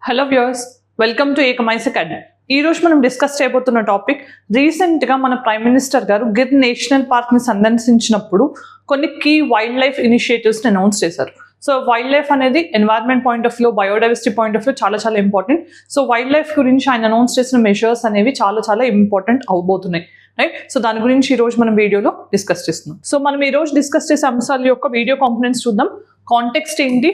Hello viewers, welcome to Ekamais academy. ఈ రోజు మనం డిస్కస్ చేయబోతున్న టాపిక్, రీసెంట్గా మన ప్రైమ్ మినిస్టర్ గారు గిర్ నేషనల్ పార్క్ని సందర్శించినప్పుడు కొన్ని కీ వైల్డ్ లైఫ్ ఇనిషియేటివ్స్ని అనౌన్స్ చేశారు. సో వైల్డ్ లైఫ్ అనేది environment point of view, biodiversity point of view చాలా ఇంపార్టెంట్. సో వైల్డ్ లైఫ్ గురించి ఆయన అనౌన్స్ చేసిన మెజర్స్ అనేవి చాలా ఇంపార్టెంట్ అవబోతున్నాయి, రైట్? సో దాని గురించి ఈ రోజు మనం వీడియోలో డిస్కస్ చేస్తున్నాం. సో మనం ఈ రోజు డిస్కస్ చేసే అంశాల యొక్క వీడియో కాంపోనెంట్స్ చూద్దాం. కాంటెక్స్ట్ ఏంటి,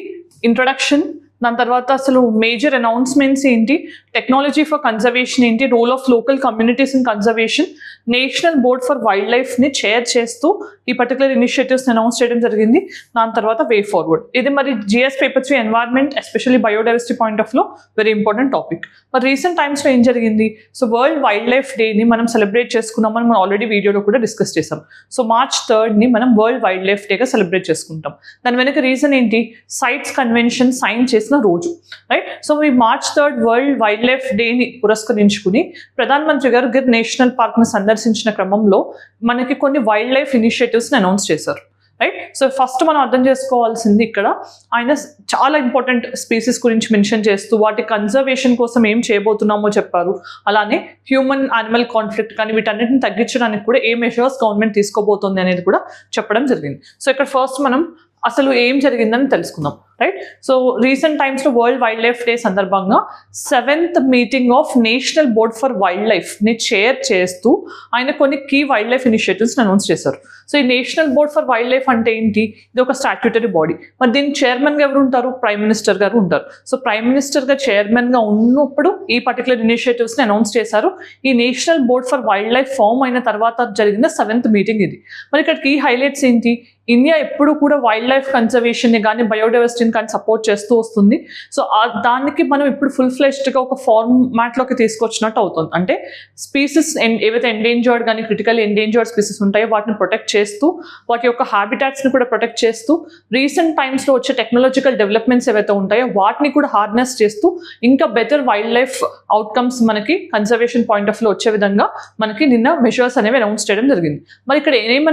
ఇంట్రొడక్షన్, దాని తర్వాత అసలు మేజర్ అనౌన్స్మెంట్స్ ఏంటి, టెక్నాలజీ ఫర్ కన్జర్వేషన్ ఏంటి, role of local communities in conservation, national board for వైల్డ్ లైఫ్ని చైర్ చేస్తూ ఈ పర్టికులర్ ఇనిషియేటివ్స్ని అనౌన్స్ చేయడం జరిగింది. దాని తర్వాత వే ఫార్వర్డ్. ఇది మరి GS paper 3 environment, especially biodiversity point of view very important topic. మరి రీసెంట్ టైమ్స్లో ఏం జరిగింది? సో వరల్డ్ వైల్డ్ లైఫ్ డేని మనం సెలబ్రేట్ చేసుకున్నామని మనం ఆల్రెడీ వీడియోలో కూడా డిస్కస్ చేసాం. సో March 3 మనం వరల్డ్ వైల్డ్ లైఫ్ డేగా సెలబ్రేట్ చేసుకుంటాం. దాని వెనక రీజన్ ఏంటి? సైట్స్ కన్వెన్షన్ సైన్ చేసిన రోజు, రైట్? సో ఈ March 3 వరల్డ్ వైల్డ్ లైఫ్ డేని పురస్కరించుకుని ప్రధానమంత్రి గారు గిర్ నేషనల్ పార్క్ని సందర్శించిన క్రమంలో మనకి కొన్ని వైల్డ్ లైఫ్ ఇనిషియేటివ్స్ని అనౌన్స్ చేశారు, రైట్? సో ఫస్ట్ మనం అర్థం చేసుకోవాల్సింది, ఇక్కడ ఆయన చాలా ఇంపార్టెంట్ స్పీసీస్ గురించి మెన్షన్ చేస్తూ వాటి కన్జర్వేషన్ కోసం ఏం చేయబోతున్నామో చెప్పారు. అలానే హ్యూమన్ యానిమల్ కాన్ఫ్లిక్ట్ కానీ వీటన్నిటిని తగ్గించడానికి కూడా ఏ మెషర్స్ గవర్నమెంట్ తీసుకోబోతోంది అనేది కూడా చెప్పడం జరిగింది. సో ఇక్కడ ఫస్ట్ మనం అసలు ఏం జరిగిందని తెలుసుకుందాం, రైట్? సో రీసెంట్ టైమ్స్లో వరల్డ్ వైల్డ్ లైఫ్ డే సందర్భంగా 7th meeting of national board for వైల్డ్ లైఫ్ని చైర్ చేస్తూ ఆయన కొన్ని కీ వైల్డ్ లైఫ్ ఇనిషియేటివ్స్ని అనౌన్స్ చేశారు. సో ఈ national board for wild life అంటే ఏంటి? ఇది ఒక స్టాట్యూటరీ బాడీ. మరి దీని చైర్మన్గా ఎవరు ఉంటారు? ప్రైమ్ మినిస్టర్ గారు ఉంటారు. సో ప్రైమ్ మినిస్టర్గా చైర్మన్గా ఉన్నప్పుడు ఈ పర్టికులర్ ఇనిషియేటివ్స్ని అనౌన్స్ చేశారు. ఈ national board for wildlife form అయిన తర్వాత జరిగిన 7th మీటింగ్ ఇది. మరి ఇక్కడ కీ హైలైట్స్ ఏంటి? ఇండియా ఎప్పుడు కూడా వైల్డ్ లైఫ్ కన్జర్వేషన్ని కానీ బయోడైవర్సిటీని కానీ సపోర్ట్ చేస్తూ వస్తుంది. సో దానికి మనం ఇప్పుడు ఫుల్ ఫ్లెష్డ్గా ఒక ఫార్మాట్లోకి తీసుకొచ్చినట్టు అవుతుంది. అంటే స్పీసెస్ ఏవైతే ఎండేంజర్డ్ కానీ క్రిటికల్ ఎండేంజర్డ్ స్పీసెస్ ఉంటాయో వాటిని ప్రొటెక్ట్ చేస్తూ, వాటి యొక్క హ్యాబిటాట్స్ని కూడా ప్రొటెక్ట్ చేస్తూ, రీసెంట్ టైమ్స్లో వచ్చే టెక్నాలజికల్ డెవలప్మెంట్స్ ఏవైతే ఉంటాయో వాటిని కూడా హార్నెస్ చేస్తూ ఇంకా బెటర్ వైల్డ్ లైఫ్ అవుట్కమ్స్ మనకి కన్జర్వేషన్ పాయింట్ ఆఫ్ వ్యూ వచ్చే విధంగా మనకి నిన్న మెజర్స్ అనేవి అనౌన్స్ చేయడం జరిగింది. మరి ఇక్కడ ఏమేమి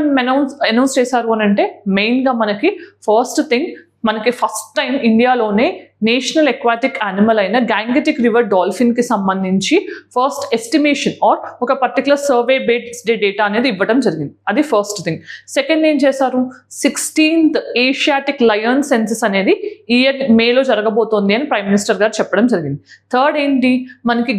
అనౌన్స్ చేశారు అని అంటే, మెయిన్గా మనకి ఫస్ట్ థింగ్, మనకి ఫస్ట్ టైం ఇండియాలోనే నేషనల్ ఎక్వాటిక్ యానిమల్ అయిన గ్యాంగెటిక్ రివర్ డాల్ఫిన్కి సంబంధించి ఫస్ట్ ఎస్టిమేషన్ ఆర్ ఒక పర్టికులర్ సర్వే బేస్డ్ డేటా అనేది ఇవ్వడం జరిగింది. అది ఫస్ట్ థింగ్. సెకండ్ ఏం చేశారు? 16th ఏషియాటిక్ లయన్ సెన్సస్ అనేది ఇయర్ మేలో జరగబోతోంది అని ప్రైమ్ మినిస్టర్ గారు చెప్పడం జరిగింది. థర్డ్ ఏంటి? మనకి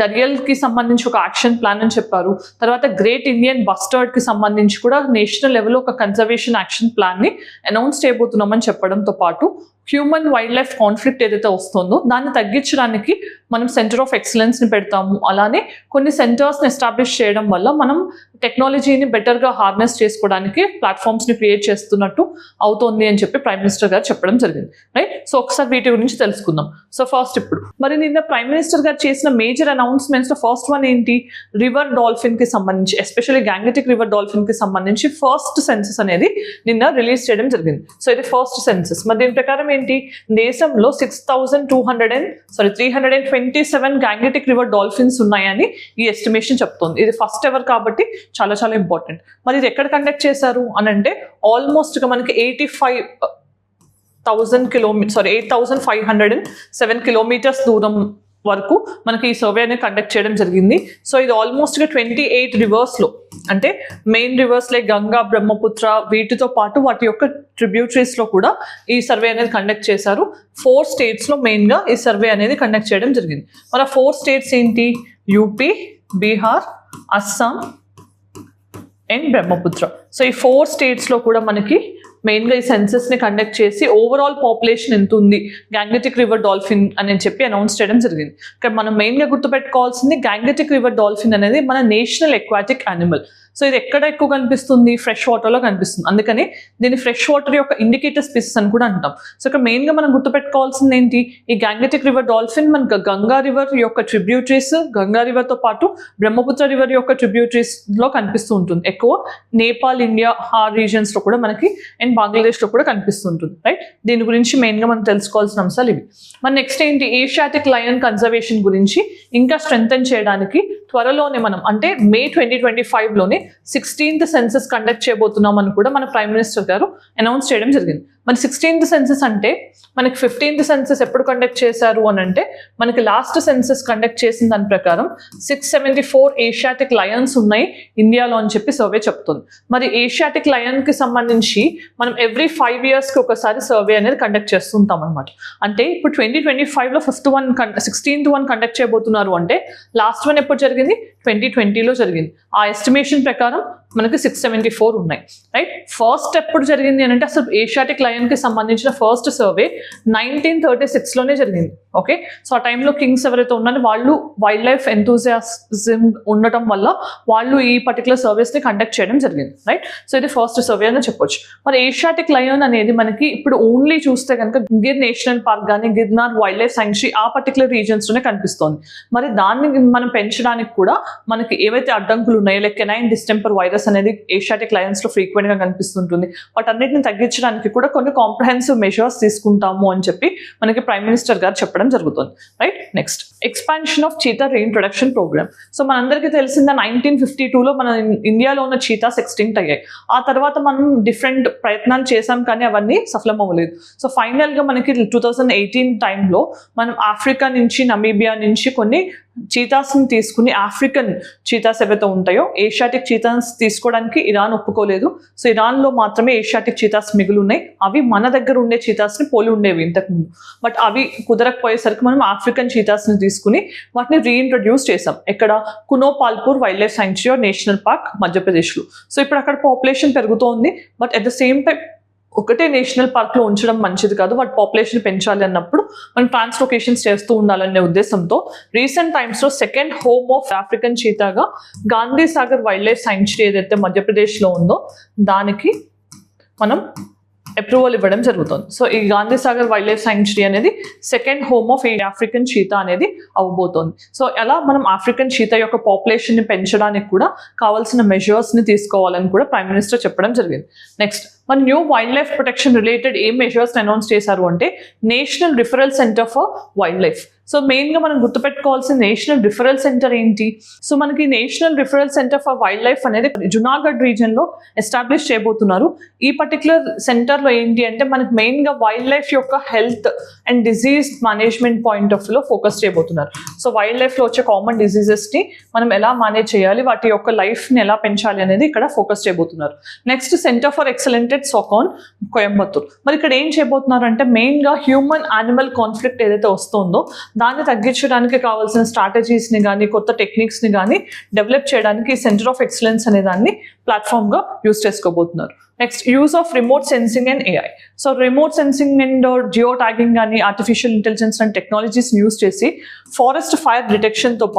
గరియల్కి సంబంధించి ఒక యాక్షన్ ప్లాన్ అని చెప్పారు. తర్వాత గ్రేట్ ఇండియన్ బస్టర్డ్కి సంబంధించి కూడా నేషనల్ లెవెల్లో ఒక కన్జర్వేషన్ యాక్షన్ ప్లాన్ని అనౌన్స్ చేయబోతున్నామని చెప్పడంతో పాటు హ్యూమన్ వైల్డ్ లైఫ్ కాన్ఫ్లిక్ట్ ఏదైతే వస్తుందో దాన్ని తగ్గించడానికి మనం సెంటర్ ఆఫ్ ఎక్సలెన్స్ని పెడతాము. అలానే కొన్ని సెంటర్స్ని ఎస్టాబ్లిష్ చేయడం వల్ల మనం టెక్నాలజీని బెటర్గా హార్నెస్ చేసుకోవడానికి ప్లాట్ఫామ్స్ని క్రియేట్ చేస్తున్నట్టు అవుతోంది అని చెప్పి ప్రైమ్ మినిస్టర్ గారు చెప్పడం జరిగింది, రైట్? సో ఒకసారి వీటి గురించి తెలుసుకుందాం. సో ఫస్ట్ ఇప్పుడు మరి నిన్న ప్రైమ్ మినిస్టర్ గారు చేసిన మేజర్ అనౌన్స్మెంట్స్లో ఫస్ట్ వన్ ఏంటి? రివర్ డాల్ఫిన్కి సంబంధించి, ఎస్పెషల్లీ గ్యాంగెటిక్ రివర్ డాల్ఫిన్కి సంబంధించి ఫస్ట్ సెన్సస్ అనేది నిన్న రిలీజ్ చేయడం జరిగింది. సో ఇది ఫస్ట్ సెన్సస్. మరి దీని ప్రకారం ఏంటి? దేశంలో 327 గ్యాంగెటిక్ రివర్ డాల్ఫిన్స్ ఉన్నాయని ఈ ఎస్టిమేషన్ చెప్తోంది. ఇది ఫస్ట్ ఎవర్ కాబట్టి చాలా ఇంపార్టెంట్. మరి ఇది ఎక్కడ కండక్ట్ చేశారు అని అంటే, ఆల్మోస్ట్గా మనకి 8,507 కిలోమీటర్స్ దూరం వరకు మనకి ఈ సర్వే అనేది కండక్ట్ చేయడం జరిగింది. సో ఇది ఆల్మోస్ట్గా 28 రివర్స్లో, అంటే main reverse like Ganga, Brahmaputra, వీటితో పాటు వాటి యొక్క ట్రిబ్యూటరీస్లో కూడా ఈ సర్వే అనేది కండక్ట్ చేశారు. 4 స్టేట్స్లో మెయిన్గా ఈ సర్వే అనేది కండక్ట్ చేయడం జరిగింది. మరి ఆ 4 స్టేట్స్ ఏంటి? UP, Bihar, Assam and Brahmaputra. So ఈ 4 స్టేట్స్లో కూడా మనకి మెయిన్గా ఈ సెన్సస్ని కండక్ట్ చేసి ఓవరాల్ పాపులేషన్ ఎంత ఉంది గ్యాంగెటిక్ రివర్ డాల్ఫిన్ అని చెప్పి అనౌన్స్ చేయడం జరిగింది. ఇక్కడ మనం మెయిన్గా గుర్తుపెట్టుకోవాల్సింది, గ్యాంగెటిక్ రివర్ డాల్ఫిన్ అనేది మన నేషనల్ ఎక్వాటిక్ యానిమల్. సో ఇది ఎక్కడ ఎక్కువ కనిపిస్తుంది? ఫ్రెష్ వాటర్లో కనిపిస్తుంది. అందుకని దీన్ని ఫ్రెష్ వాటర్ యొక్క ఇండికేటర్ స్పీసెస్ అని కూడా అంటాం. సో ఇక్కడ మెయిన్గా మనం గుర్తుపెట్టుకోవాల్సింది ఏంటి? ఈ గ్యాంగెటిక్ రివర్ డాల్ఫిన్ మనకు గంగా రివర్ యొక్క ట్రిబ్యూటరీస్, గంగా రివర్తో పాటు బ్రహ్మపుత్ర రివర్ యొక్క ట్రిబ్యూటరీస్లో కనిపిస్తూ ఉంటుంది. ఎక్కువ నేపాల్, ఇండియా ఆ రీజియన్స్లో కూడా మనకి అండ్ బంగ్లాదేశ్లో కూడా కనిపిస్తుంటుంది, రైట్? దీని గురించి మెయిన్గా మనం తెలుసుకోవాల్సిన అంశాలు ఇవి. మరి నెక్స్ట్ ఏంటి? ఏషియాటిక్ లయన్ కన్జర్వేషన్ గురించి ఇంకా స్ట్రెంథెన్ చేయడానికి త్వరలోనే మనం, అంటే May 2025లోనే 16th సెన్సస్ కండక్ట్ చేయబోతున్నాం అని కూడా మన ప్రైమ్ మినిస్టర్ గారు అనౌన్స్ చేయడం జరిగింది. మరి 16th సెన్సెస్ అంటే మనకి 15th సెన్సెస్ ఎప్పుడు కండక్ట్ చేశారు అని అంటే మనకి లాస్ట్ సెన్సెస్ కండక్ట్ చేసిన దాని ప్రకారం 674 ఏషియాటిక్ లయన్స్ ఉన్నాయి ఇండియాలో అని చెప్పి సర్వే చెప్తుంది. మరి ఏషియాటిక్ లయన్కి సంబంధించి మనం ఎవ్రీ 5 yearsకి ఒకసారి సర్వే అనేది కండక్ట్ చేస్తుంటాం అనమాట. అంటే ఇప్పుడు 2025లో 16th వన్ కండక్ట్ చేయబోతున్నారు అంటే లాస్ట్ వన్ ఎప్పుడు జరిగింది 2020లో జరిగింది. ఆ ఎస్టిమేషన్ ప్రకారం మనకి 674 ఉన్నాయి, రైట్. ఫస్ట్ ఎప్పుడు జరిగింది అని అంటే అసలు ఏషియాటిక్ లయన్కి సంబంధించిన ఫస్ట్ సర్వే 1936లోనే జరిగింది. ఓకే, సో ఆ టైంలో కింగ్స్ ఎవరైతే ఉన్నారో వాళ్ళు వైల్డ్ లైఫ్ ఎంతూజియాజం ఉండటం వల్ల వాళ్ళు ఈ పర్టికులర్ సర్వీస్ని కండక్ట్ చేయడం జరిగింది, రైట్. సో ఇది ఫస్ట్ సర్వే అని చెప్పొచ్చు. మరి ఏషియాటిక్ లయన్ అనేది మనకి ఇప్పుడు ఓన్లీ చూస్తే కనుక గిర్ నేషనల్ పార్క్ కానీ గిర్నార్ వైల్డ్ లైఫ్ సాంక్చురీ ఆ పర్టికులర్ రీజన్స్లోనే కనిపిస్తోంది. మరి దాన్ని మనం పెంచడానికి కూడా మనకి ఏవైతే అడ్డంకులు ఉన్నాయో లైక్ కెనైన్ డిస్టెంపర్ వైరస్ అనేది ఏషియాటిక్ లయన్స్లో ఫ్రీక్వెంట్గా కనిపిస్తుంటుంది. వాటన్నిటిని తగ్గించడానికి కూడా కొన్ని కాంప్రహెన్సివ్ మెజర్స్ తీసుకుంటాము అని చెప్పి మనకి ప్రైమ్ మినిస్టర్ గారు చెప్పడం జరుగుతుంది, right. Next expansion of cheetah reintroduction programme. So మనందరికీ తెలిసిందా 1952లో మన ఇండియాలో ఉన్న చీతాస్ ఎక్స్టింక్ట్ అయ్యాయి. ఆ తర్వాత మనం డిఫరెంట్ ప్రయత్నాలు చేసాం కానీ అవన్నీ సఫలం అవ్వలేదు. సో ఫైనల్గా మనకి 2018 టైంలో మనం ఆఫ్రికా నుంచి నమీబియా నుంచి కొన్ని చీతాస్ని తీసుకుని ఆఫ్రికన్ చీతాస్ ఏవైతే ఉంటాయో ఏషియాటిక్ చీతాస్ తీసుకోవడానికి ఇరాన్ ఒప్పుకోలేదు. సో ఇరాన్లో మాత్రమే ఏషియాటిక్ చీతాస్ మిగిలి ఉన్నాయి. అవి మన దగ్గర ఉండే చీతాస్ని పోలి ఉండేవి ఇంతకుముందు. బట్ అవి కుదరకపోయేసరికి మనం ఆఫ్రికన్ చీతాస్ని తీసుకుని వాటిని రీఇంట్రడ్యూస్ చేసాం. ఎక్కడ Kuno Palpur wildlife sanctuary national park మధ్యప్రదేశ్లో. సో ఇప్పుడు అక్కడ పాపులేషన్ పెరుగుతోంది. But at the same time ఒకటే నేషనల్ పార్క్లో ఉంచడం మంచిది కాదు, వాటి పాపులేషన్ పెంచాలి అన్నప్పుడు మనం ట్రాన్స్లొకేషన్స్ చేస్తూ ఉండాలనే ఉద్దేశంతో రీసెంట్ టైమ్స్లో సెకండ్ హోమ్ ఆఫ్ ఆఫ్రికన్ చీతాగా Gandhi Sagar wildlife sanctuary ఏదైతే మధ్యప్రదేశ్లో ఉందో దానికి మనం అప్రూవల్ ఇవ్వడం జరుగుతుంది. సో ఈ Gandhi Sagar wildlife sanctuary అనేది second home of African cheetah అనేది అవ్వబోతోంది. సో ఎలా మనం ఆఫ్రికన్ చీతా యొక్క పాపులేషన్ని పెంచడానికి కూడా కావాల్సిన మెజర్స్ని తీసుకోవాలని కూడా ప్రైమ్ మినిస్టర్ చెప్పడం జరిగింది. నెక్స్ట్ మన new wildlife protection related ఏ మెజర్స్ అనౌన్స్ చేశారు అంటే national referral centre for wildlife. So మెయిన్గా మనం గుర్తుపెట్టుకోవాల్సిన నేషనల్ రిఫరల్ సెంటర్ ఏంటి? సో మనకి national referral centre for wildlife అనేది జునాగఢ్ రీజన్లో ఎస్టాబ్లిష్ చేయబోతున్నారు. ఈ పర్టికులర్ సెంటర్లో ఏంటి అంటే మనకి మెయిన్గా వైల్డ్ లైఫ్ యొక్క health and disease management point of వ్యూలో ఫోకస్ చేయబోతున్నారు. సో వైల్డ్ లైఫ్లో వచ్చే కామన్ డిజీజెస్ని మనం ఎలా మేనేజ్ చేయాలి, వాటి యొక్క లైఫ్ని ఎలా పెంచాలి అనేది ఇక్కడ ఫోకస్ చేయబోతున్నారు. Next centre for excellence SACON Coimbatore. మరి ఇక్కడ ఏం చేయబోతున్నారు అంటే మెయిన్గా హ్యూమన్ యానిమల్ కాన్ఫ్లిక్ట్ ఏదైతే వస్తుందో దాన్ని తగ్గించడానికి కావాల్సిన స్ట్రాటజీస్ని కానీ కొత్త టెక్నిక్స్ని కానీ డెవలప్ చేయడానికి ఈ సెంటర్ ఆఫ్ ఎక్సలెన్స్ అనే దాన్ని ప్లాట్ఫామ్గా యూజ్ చేసుకోబోతున్నారు. Next use of remote sensing and AI. So remote sensing and geo tagging కానీ ఆర్టిఫిషియల్ ఇంటెలిజెన్స్ అండ్ టెక్నాలజీస్ని యూజ్ చేసి ఫారెస్ట్ ఫైర్ డిటెక్షన్తో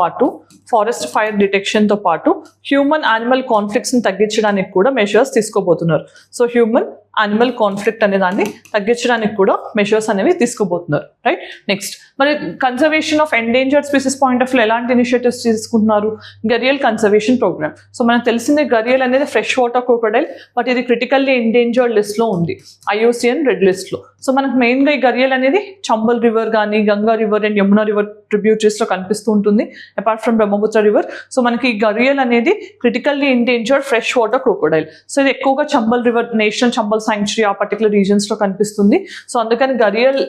పాటు హ్యూమన్ యానిమల్ కాన్ఫ్లిక్ట్స్ని తగ్గించడానికి కూడా మెషర్స్ తీసుకోబోతున్నారు. సో హ్యూమన్ యానిమల్ కాన్ఫ్లిక్ట్ అనే దాన్ని తగ్గించడానికి కూడా మెషర్స్ అనేవి తీసుకోబోతున్నారు, రైట్. నెక్స్ట్ మరి conservation of endangered species point of view ఎలాంటి ఇనిషియేటివ్స్ తీసుకుంటున్నారు? Gharial conservation programme. సో మనకు తెలిసిందే గరియల్ అనేది ఫ్రెష్ వాటర్ క్రోకోడైల్, బట్ ఇది క్రిటికల్లీ ఎండేంజర్డ్ లిస్ట్లో ఉంది IUCN రెడ్ లిస్ట్లో. సో మనకు మెయిన్గా ఈ గరియల్ అనేది చంబల్ రివర్ కానీ Ganga river and Yamuna river ట్రిబ్యూటరీస్లో కనిపిస్తూ ఉంటుంది apart from Brahmaputra river. So మనకి ఈ గరియల్ అనేది critically endangered fresh water crocodile. So ఇది ఎక్కువగా Chambal river national Chambal sanctuary ఆ పర్టికులర్ రీజన్స్లో కనిపిస్తుంది. సో అందుకని గరియల్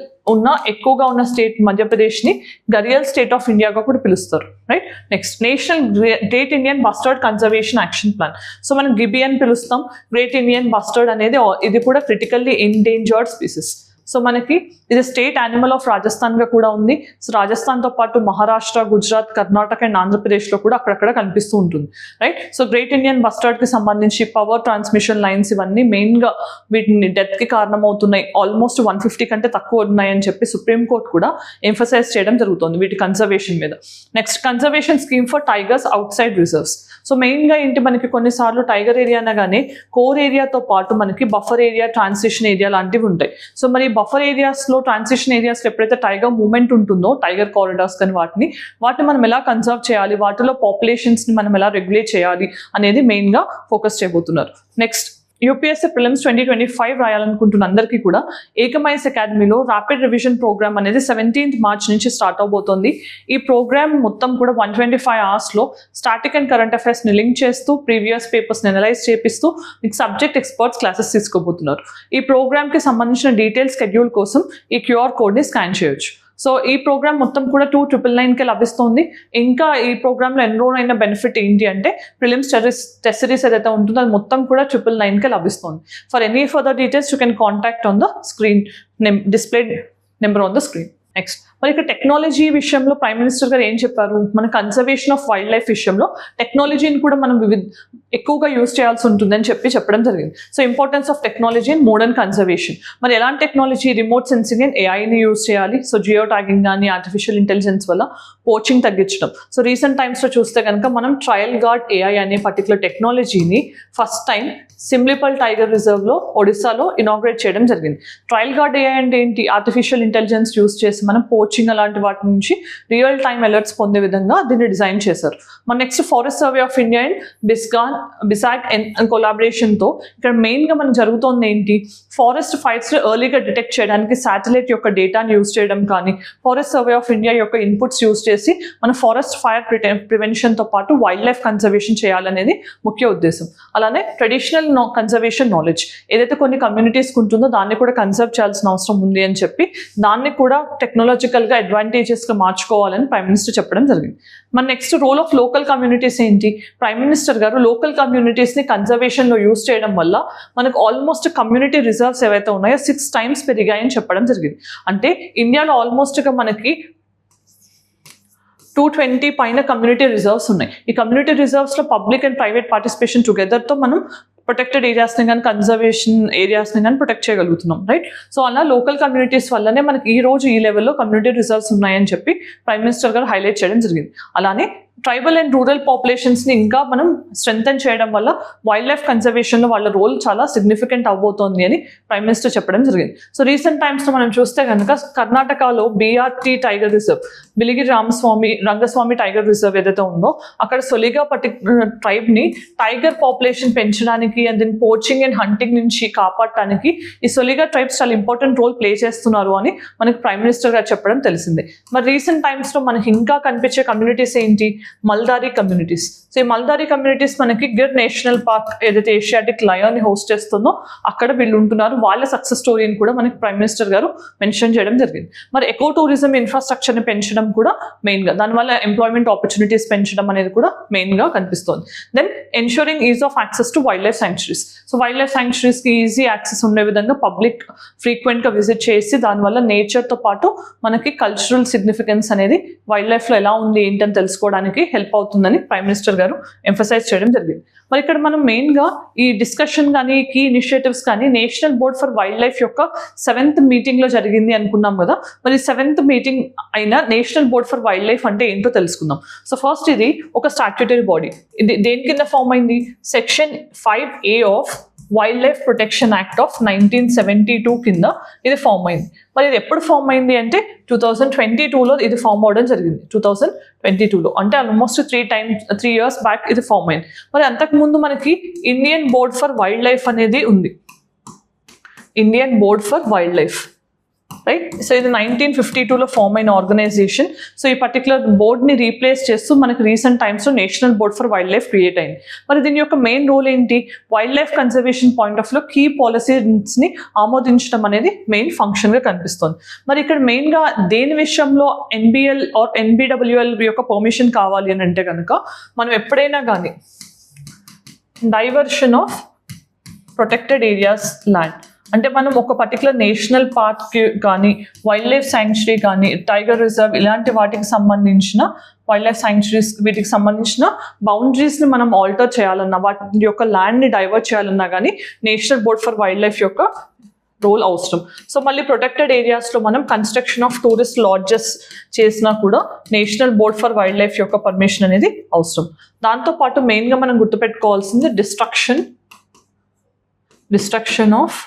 ఎక్కువగా ఉన్న స్టేట్ మధ్యప్రదేశ్ని గరియల్ స్టేట్ ఆఫ్ ఇండియాగా కూడా పిలుస్తారు, right. Next national great Indian bustard conservation action plan. So మనం గిబి అని పిలుస్తాం. గ్రేట్ ఇండియన్ బస్టర్డ్ అనేది ఇది కూడా క్రిటికల్లీ ఎండేంజర్డ్ స్పీసీస్. సో మనకి ఇది స్టేట్ యానిమల్ ఆఫ్ రాజస్థాన్గా కూడా ఉంది. సో రాజస్థాన్తో పాటు మహారాష్ట్ర, గుజరాత్, కర్ణాటక అండ్ ఆంధ్రప్రదేశ్లో కూడా అక్కడక్కడ కనిపిస్తూ ఉంటుంది, రైట్. సో గ్రేట్ ఇండియన్ బస్టర్డ్కి సంబంధించి పవర్ ట్రాన్స్మిషన్ లైన్స్ ఇవన్నీ మెయిన్గా వీటిని డెత్కి కారణమవుతున్నాయి. ఆల్మోస్ట్ 150 కంటే తక్కువ ఉన్నాయని చెప్పి సుప్రీంకోర్టు కూడా ఎంఫసైజ్ చేయడం జరుగుతుంది వీటి కన్జర్వేషన్ మీద. Next conservation scheme for tigers out side reserves. So మెయిన్గా ఏంటి మనకి కొన్నిసార్లు టైగర్ ఏరియా అనగానే కోర్ ఏరియాతో పాటు మనకి బఫర్ ఏరియా, ట్రాన్సిషన్ ఏరియా లాంటివి ఉంటాయి. సో మరి బఫర్ ఏరియాస్లో ట్రాన్సిషన్ ఏరియాస్లో ఎప్పుడైతే టైగర్ మూవ్మెంట్ ఉంటుందో టైగర్ కారిడార్స్ కానీ వాటిని మనం ఎలా కన్సర్వ్ చేయాలి, వాటిలో పాపులేషన్స్ని మనం ఎలా రెగ్యులేట్ చేయాలి అనేది మెయిన్గా ఫోకస్ చేయబోతున్నారు. నెక్స్ట్ యూపీఎస్సీ ప్రిలిమ్స్ 2025 రాయాలనుకుంటున్న అందరికీ కూడా ఏకమైస్ అకాడమీలో ర్యాపిడ్ రివిజన్ ప్రోగ్రామ్ అనేది 17th March నుంచి స్టార్ట్ అవబోతోంది. ఈ ప్రోగ్రామ్ మొత్తం కూడా 125 hours స్టాటిక్ అండ్ కరెంట్ అఫైర్స్ని లింక్ చేస్తూ ప్రీవియస్ పేపర్స్ని అనలైజ్ చేపిస్తూ మీకు సబ్జెక్ట్ ఎక్స్పర్ట్స్ క్లాసెస్ తీసుకోబోతున్నారు. ఈ ప్రోగ్రామ్కి సంబంధించిన డీటెయిల్ స్కెడ్యూల్ కోసం ఈ QR కోడ్ని స్కాన్ చేయొచ్చు. సో ఈ ప్రోగ్రామ్ మొత్తం కూడా 2,999కే లభిస్తుంది. ఇంకా ఈ ప్రోగ్రామ్లో ఎన్రోల్ అయిన బెనిఫిట్ ఏంటి అంటే ప్రిలిమ్స్ టెస్ట్ సిరీస్ ఏదైతే ఉంటుందో అది మొత్తం కూడా 999కే లభిస్తుంది. For any further details you can contact on the screen display number on the screen. Next మరి ఇక్కడ టెక్నాలజీ విషయంలో ప్రైమ్ మినిస్టర్ గారు ఏం చెప్పారు, మన కన్జర్వేషన్ ఆఫ్ వైల్డ్ లైఫ్ విషయంలో టెక్నాలజీని కూడా మనం ఎక్కువగా యూజ్ చేయాల్సి ఉంటుందని చెప్పడం జరిగింది. So importance of technology and modern conservation. మరి ఎలాంటి టెక్నాలజీ, రిమోట్ సెన్సింగ్ అండ్ ఏఐని యూజ్ చేయాలి. సో జియో ట్యాగింగ్ కానీ ఆర్టిఫిషియల్ ఇంటెలిజెన్స్ వల్ల పోచింగ్ తగ్గించడం. సో రీసెంట్ టైమ్స్లో చూస్తే కనుక మనం ట్రయల్ గార్డ్ AI అనే పర్టికులర్ టెక్నాలజీని ఫస్ట్ టైం సిమ్లిపల్ టైగర్ రిజర్వ్లో ఒడిస్సాలో ఇనాగ్రేట్ చేయడం జరిగింది. ట్రయల్ గార్డ్ AI అంటే ఏంటి, ఆర్టిఫిషియల్ ఇంటెలిజెన్స్ యూజ్ చేసి మనం పోచింగ్ అలాంటి వాటి నుంచి రియల్ టైమ్ అలర్ట్స్ పొందే విధంగా దీన్ని డిజైన్ చేశారు. మన next forest survey of India and BISAG కొలాబరేషన్తో ఇక్కడ మెయిన్గా మనకు జరుగుతోంది ఏంటి, ఫారెస్ట్ ఫైర్స్ ఎర్లీగా డిటెక్ట్ చేయడానికి శాటిలైట్ యొక్క డేటాని యూజ్ చేయడం కానీ, ఫారెస్ట్ సర్వే ఆఫ్ ఇండియా యొక్క ఇన్పుట్స్ యూజ్ చేసి మన ఫారెస్ట్ ఫైర్ ప్రివెన్షన్తో పాటు వైల్డ్ లైఫ్ కన్జర్వేషన్ చేయాలనేది ముఖ్య ఉద్దేశం. అలానే ట్రెడిషనల్ కన్జర్వేషన్ నాలెడ్జ్ ఏదైతే కొన్ని కమ్యూనిటీస్కి ఉంటుందో దాన్ని కూడా కన్సర్వ్ చేయాల్సిన అవసరం ఉంది అని చెప్పి దాన్ని కూడా టెక్నాలజికల్గా అడ్వాంటేజెస్గా మార్చుకోవాలని ప్రైమ్ మినిస్టర్ చెప్పడం జరిగింది. మన next role of local communities ఏంటి, ప్రైమ్ మినిస్టర్ గారు లోకల్ కమ్యూనిటీస్ని కన్జర్వేషన్లో యూజ్ చేయడం వల్ల మనకు ఆల్మోస్ట్ కమ్యూనిటీ రిజర్వ్స్ ఏవైతే ఉన్నాయో 6 times పెరిగాయని చెప్పడం జరిగింది. అంటే ఇండియాలో ఆల్మోస్ట్గా మనకి 220 పైన కమ్యూనిటీ రిజర్వ్స్ ఉన్నాయి. ఈ కమ్యూనిటీ రిజర్వ్స్లో పబ్లిక్ అండ్ ప్రైవేట్ పార్టిసిపేషన్ టుగెదర్తో మనం ప్రొటెక్టెడ్ ఏరియాస్ని కానీ కన్జర్వేషన్ ఏరియాస్ని కానీ ప్రొటెక్ట్ చేయగలుగుతున్నాం, రైట్. సో అలా లోకల్ కమ్యూనిటీస్ వల్లనే మనకి ఈ రోజు ఈ లెవెల్లో కమ్యూనిటీ రిజర్వ్స్ ఉన్నాయని చెప్పి ప్రైమ్ మినిస్టర్ గారు హైలైట్ చేయడం జరిగింది. అలానే ట్రైబల్ అండ్ రూరల్ పాపులేషన్స్ని ఇంకా మనం స్ట్రెంథెన్ చేయడం వల్ల వైల్డ్ లైఫ్ కన్జర్వేషన్లో వాళ్ళ రోల్ చాలా సిగ్నిఫికెంట్ అవబోతోంది అని ప్రైమ్ మినిస్టర్ చెప్పడం జరిగింది. సో రీసెంట్ టైమ్స్లో మనం చూస్తే కనుక కర్ణాటకలో BRT tiger reserve, Biligiri Rangaswamy tiger reserve ఏదైతే ఉందో అక్కడ సొలిగా పర్టికులర్ ట్రైబ్ని టైగర్ పాపులేషన్ పెంచడానికి and then poaching and hunting నుంచి కాపాడటానికి ఈ సొలిగా ట్రైబ్స్ చాలా ఇంపార్టెంట్ రోల్ ప్లే చేస్తున్నారు అని మనకి ప్రైమ్ మినిస్టర్ గారు చెప్పడం తెలిసిందే. మరి రీసెంట్ టైమ్స్లో మనకి ఇంకా కనిపించే కమ్యూనిటీస్ ఏంటి, మల్దారీ కమ్యూనిటీస్. సో ఈ మల్దారీ కమ్యూనిటీస్ మనకి గిర్ నేషనల్ పార్క్ ఏదైతే ఏషియాటిక్ లయన్ని హోస్ట్ చేస్తుందో అక్కడ వీళ్ళు ఉంటున్నారు. వాళ్ళ సక్సెస్ స్టోరీని కూడా మనకి ప్రైమ్ మినిస్టర్ గారు మెన్షన్ చేయడం జరిగింది. మరి ఎకో టూరిజం ఇన్ఫ్రాస్ట్రక్చర్ని పెంచడం కూడా మెయిన్గా, దానివల్ల ఎంప్లాయ్మెంట్ ఆపర్చునిటీస్ పెంచడం అనేది కూడా మెయిన్గా కనిపిస్తుంది. Then ensuring ease of access to wild life sanctuaries. So wild life శాంక్చురీస్కి ఈజీ యాక్సెస్ ఉండే విధంగా పబ్లిక్ ఫ్రీక్వెంట్గా విజిట్ చేసి దానివల్ల నేచర్తో పాటు మనకి కల్చరల్ సిగ్నిఫికెన్స్ అనేది వైల్డ్ లైఫ్లో ఎలా ఉంది ఏంటని తెలుసుకోవడానికి హెల్ప్ అవుతుందని ప్రైమ్ మినిస్టర్ గారు ఎంఫసైజ్ చేయడం జరిగింది. మరి ఇక్కడ మనం మెయిన్గా ఈ డిస్కషన్ కానీ కీ ఇనిషియేటివ్స్ కానీ national board for wild life యొక్క 7th మీటింగ్లో జరిగింది అనుకున్నాం కదా. మరి 7th మీటింగ్ అయిన national board for wild life అంటే ఏంటో తెలుసుకుందాం. సో ఫస్ట్ ఇది ఒక స్టాట్యూటరీ బాడీ. ఇది దేని కింద ఫామ్ అయింది, Section 5A of wild life protection act of 1972 కింద ఇది ఫామ్ అయింది. మరి ఇది ఎప్పుడు ఫామ్ అయింది అంటే 2022లో ఇది ఫామ్ అవడం జరిగింది. 2022లో అంటే ఆల్మోస్ట్ 3 years బ్యాక్ ఇది ఫామ్ అయింది. మరి అంతకుముందు మనకి Indian board for wildlife అనేది ఉంది, Indian board for wild life, right. So ఇది 1952లో ఫామ్ అయిన ఆర్గనైజేషన్. సో ఈ పర్టికులర్ బోర్డ్ని రీప్లేస్ చేస్తూ మనకి రీసెంట్ టైమ్స్లో national board for wild life create అయింది. మరి దీని యొక్క మెయిన్ రోల్ ఏంటి, wild life conservation point of లో కీ పాలసీస్ని ఆమోదించడం అనేది మెయిన్ ఫంక్షన్గా కనిపిస్తుంది. మరి ఇక్కడ మెయిన్గా దేని విషయంలో NBL ఆర్ NBWL యొక్క పర్మిషన్ కావాలి అని అంటే కనుక మనం ఎప్పుడైనా కానీ diversion of protected areas land అంటే మనం ఒక పర్టికులర్ నేషనల్ పార్క్ కానీ వైల్డ్ లైఫ్ శాంక్చురీ కానీ టైగర్ రిజర్వ్ ఇలాంటి వాటికి సంబంధించిన వైల్డ్ లైఫ్ శాంక్చురీస్ వీటికి సంబంధించిన బౌండరీస్ని మనం ఆల్టర్ చేయాలన్నా వాటి యొక్క ల్యాండ్ని డైవర్ట్ చేయాలన్నా కానీ national board for wild life యొక్క రోల్ అవసరం. సో మళ్ళీ ప్రొటెక్టెడ్ ఏరియాస్లో మనం కన్స్ట్రక్షన్ ఆఫ్ టూరిస్ట్ లాడ్జెస్ చేసినా కూడా national board for wild life యొక్క పర్మిషన్ అనేది అవసరం. దాంతోపాటు మెయిన్గా మనం గుర్తుపెట్టుకోవాల్సింది destruction of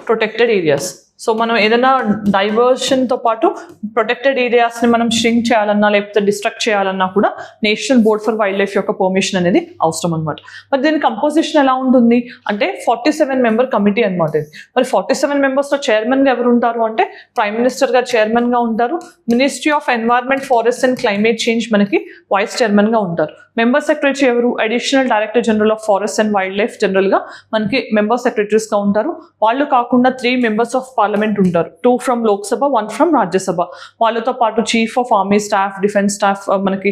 protected areas. So మనం ఏదైనా డైవర్షన్తో పాటు ప్రొటెక్టెడ్ ఏరియాస్ని మనం ష్రింక్ చేయాలన్నా లేకపోతే డిస్ట్రక్ట్ చేయాలన్నా కూడా national board for wild life యొక్క పర్మిషన్ అనేది అవసరం అనమాట. మరి దీని కంపోజిషన్ ఎలా ఉంటుంది అంటే 47 మెంబర్ కమిటీ అనమాట ఇది. మరి 47 మెంబర్స్లో చైర్మన్గా ఎవరు ఉంటారు అంటే ప్రైమ్ మినిస్టర్ గారు చైర్మన్గా ఉంటారు. Ministry of environment, forest and climate change మనకి వైస్ చైర్మన్గా ఉంటారు. మెంబర్ సెక్రటరీ ఎవరు? Additional director general of forest and wild life జనరల్గా మనకి మెంబర్ సెక్రటరీస్గా ఉంటారు. వాళ్ళు కాకుండా 3 మెంబర్స్ ఆఫ్ పార్లమెంట్ ఉంటారు. 2 ఫ్రమ్ లోక్సభ, 1 ఫ్రమ్ రాజ్యసభ. వాళ్ళతో పాటు chief of army staff, defence staff, మనకి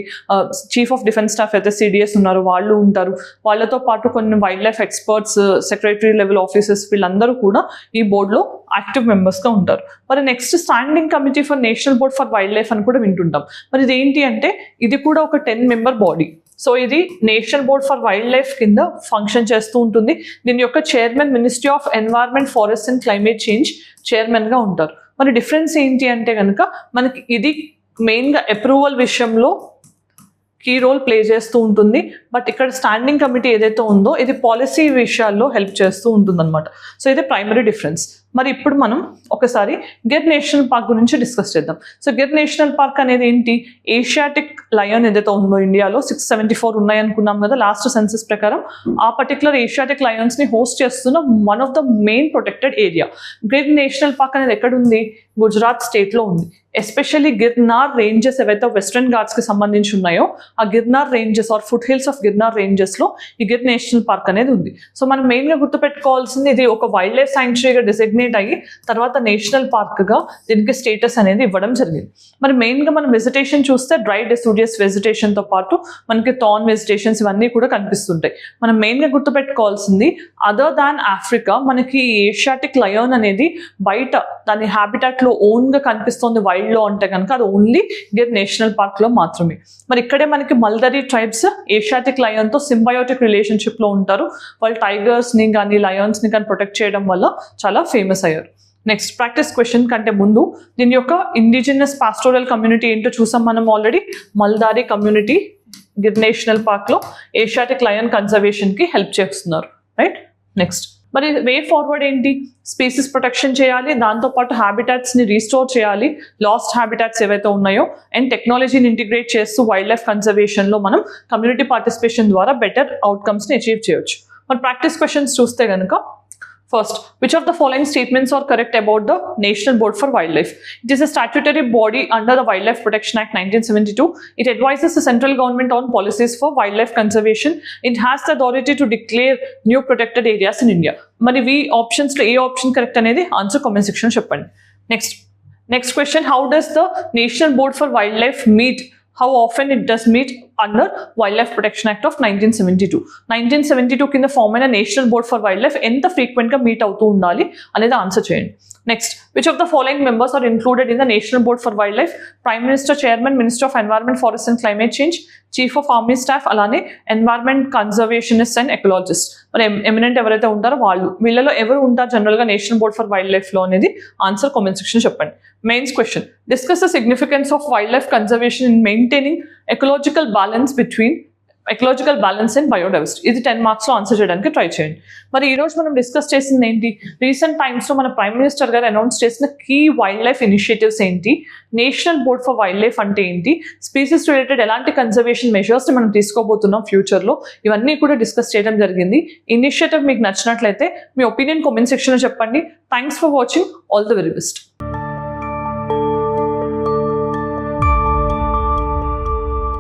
చీఫ్ ఆఫ్ డిఫెన్స్ స్టాఫ్ అయితే సిడిఎస్ ఉన్నారు వాళ్ళు ఉంటారు. వాళ్ళతో పాటు కొన్ని wild life experts, secretary level officers వీళ్ళందరూ కూడా ఈ బోర్డులో యాక్టివ్ మెంబర్స్గా ఉంటారు. మరి next standing committee for national board for wild life అని కూడా వింటుంటాం. మరి ఇది ఏంటి అంటే ఇది కూడా ఒక 10 మెంబర్ బాడీ. సో ఇది national board for wild life కింద ఫంక్షన్ చేస్తూ ఉంటుంది. దీని యొక్క chairman ministry of environment, forest and climate change చైర్మన్గా ఉంటారు. మరి డిఫరెన్స్ ఏంటి అంటే కనుక మనకి ఇది మెయిన్గా అప్రూవల్ విషయంలో కీ రోల్ ప్లే చేస్తూ ఉంటుంది. బట్ ఇక్కడ స్టాండింగ్ కమిటీ ఏదైతే ఉందో ఇది పాలసీ విషయాల్లో హెల్ప్ చేస్తూ ఉంటుంది అనమాట. సో ఇది ప్రైమరీ డిఫరెన్స్. మరి ఇప్పుడు మనం ఒకసారి గిర్ నేషనల్ పార్క్ గురించి డిస్కస్ చేద్దాం. సో గిర్ నేషనల్ పార్క్ అనేది ఏంటి? ఏషియాటిక్ లయన్ ఏదైతే ఉందో ఇండియాలో 674 ఉన్నాయి అనుకున్నాం కదా లాస్ట్ సెన్సస్ ప్రకారం. ఆ పర్టికులర్ ఏషియాటిక్ లయన్స్ని హోస్ట్ చేస్తున్న one of the main protected area. Gir national park అనేది ఎక్కడ ఉంది? గుజరాత్ స్టేట్లో ఉంది. ఎస్పెషల్లీ గిర్నార్ రేంజెస్ ఏవైతే వెస్ట్రన్ ఘాట్స్కి సంబంధించి ఉన్నాయో ఆ Girnar ranges are foot hills of Girnar రేంజెస్లో ఈ గిర్ నేషనల్ పార్క్ అనేది ఉంది. సో మనం మెయిన్గా గుర్తుపెట్టుకోవాల్సింది ఇది ఒక వైల్డ్ లైఫ్ శాంక్చురీగా డిసిగ్నేట్ అయ్యి తర్వాత నేషనల్ పార్క్గా దీనికి స్టేటస్ అనేది ఇవ్వడం జరిగింది. మరి మెయిన్గా మనం వెజిటేషన్ చూస్తే డ్రై డెసిడియస్ వెజిటేషన్తో పాటు మనకి థార్న్ వెజిటేషన్స్ ఇవన్నీ కూడా కనిపిస్తుంటాయి. మనం మెయిన్గా గుర్తుపెట్టుకోవాల్సింది అదర్ దాన్ ఆఫ్రికా మనకి ఏషియాటిక్ లయన్ అనేది బయట దాని హ్యాబిటాట్లో ఓన్గా కనిపిస్తుంది వైల్డ్లో అంటే కనుక అది ఓన్లీ గిర్ నేషనల్ పార్క్లో మాత్రమే. మరి ఇక్కడే మనకి మల్దరీ ట్రైబ్స్ ఏషియాటిక్ లయన్తో సింబయోటిక్ రిలేషన్షిప్లో ఉంటారు. వాళ్ళు టైగర్స్ని కానీ లయన్స్ని కానీ ప్రొటెక్ట్ చేయడం వల్ల చాలా ఫేమస్ అయ్యారు. నెక్స్ట్ ప్రాక్టీస్ క్వశ్చన్ కంటే ముందు దీని యొక్క ఇండిజినస్ పాస్టోరల్ కమ్యూనిటీ ఏంటో చూసాం మనం ఆల్రెడీ. మల్దారీ కమ్యూనిటీ గిర్ నేషనల్ పార్క్లో ఏషియాటిక్ లయన్ కన్జర్వేషన్కి హెల్ప్ చేస్తున్నారు. రైట్. నెక్స్ట్ మరి వే ఫార్వర్డ్ ఏంటి? స్పీసీస్ ప్రొటెక్షన్ చేయాలి, దాంతోపాటు హ్యాబిటాట్స్ని రీస్టోర్ చేయాలి, లాస్ట్ హ్యాబిటాట్స్ ఏవైతే ఉన్నాయో, అండ్ టెక్నాలజీని ఇంటిగ్రేట్ చేస్తూ వైల్డ్ లైఫ్ కన్జర్వేషన్లో మనం కమ్యూనిటీ పార్టిసిపేషన్ ద్వారా బెటర్ అవుట్కమ్స్ని అచీవ్ చేయొచ్చు. మరి ప్రాక్టీస్ క్వశ్చన్స్ చూస్తే కనుక first, which of the following statements are correct about the National Board for Wildlife? It is a statutory body under the Wildlife Protection Act 1972. It advises the central government on policies for wildlife conservation. It has the authority to declare new protected areas in India. Mari V options lo A option correct anedi answer comment section lo cheppandi. Next question, how does the National Board for Wildlife meet? How often it does meet under Wildlife Protection Act of 1972. 1972 కింద form అయిన national board for wildlife ఎంత ఫ్రీక్వెంట్గా meet అవుతూ ఉండాలి అనేది answer చేయండి. Next, which of the following members are included in the national board for wildlife? Prime minister, chairman, minister of environment, forest and climate change, chief of army staff, అలానే environment conservationist and ecologist. మరి eminent ఎవరైతే ఉంటారో వాళ్ళు. వీళ్ళలో ఎవరు ఉంటారు జనరల్గా national board for wild లైఫ్లో అనేది ఆన్సర్ కామెంట్ సెక్షన్ చెప్పండి. Mains question, discuss the significance of wild life conservation in maintaining ecological balance and biodiversity. ఇది 10 మార్క్స్లో ఆన్సర్ చేయడానికి ట్రై చేయండి. మరి ఈరోజు మనం డిస్కస్ చేసింది ఏంటి? రీసెంట్ టైమ్స్లో మన ప్రైమ్ మినిస్టర్ గారు అనౌన్స్ చేసిన కీ వైల్డ్ లైఫ్ ఇనిషియేటివ్స్ ఏంటి, national board for wild life అంటే ఏంటి, స్పీసీస్ రిలేటెడ్ ఎలాంటి కన్జర్వేషన్ మెజర్స్ని మనం తీసుకోబోతున్నాం ఫ్యూచర్లో, ఇవన్నీ కూడా డిస్కస్ చేయడం జరిగింది. ఇనిషియేటివ్ మీకు నచ్చినట్లయితే మీ ఒపీనియన్ కామెంట్ సెక్షన్లో చెప్పండి. Thanks for watching. All the very best.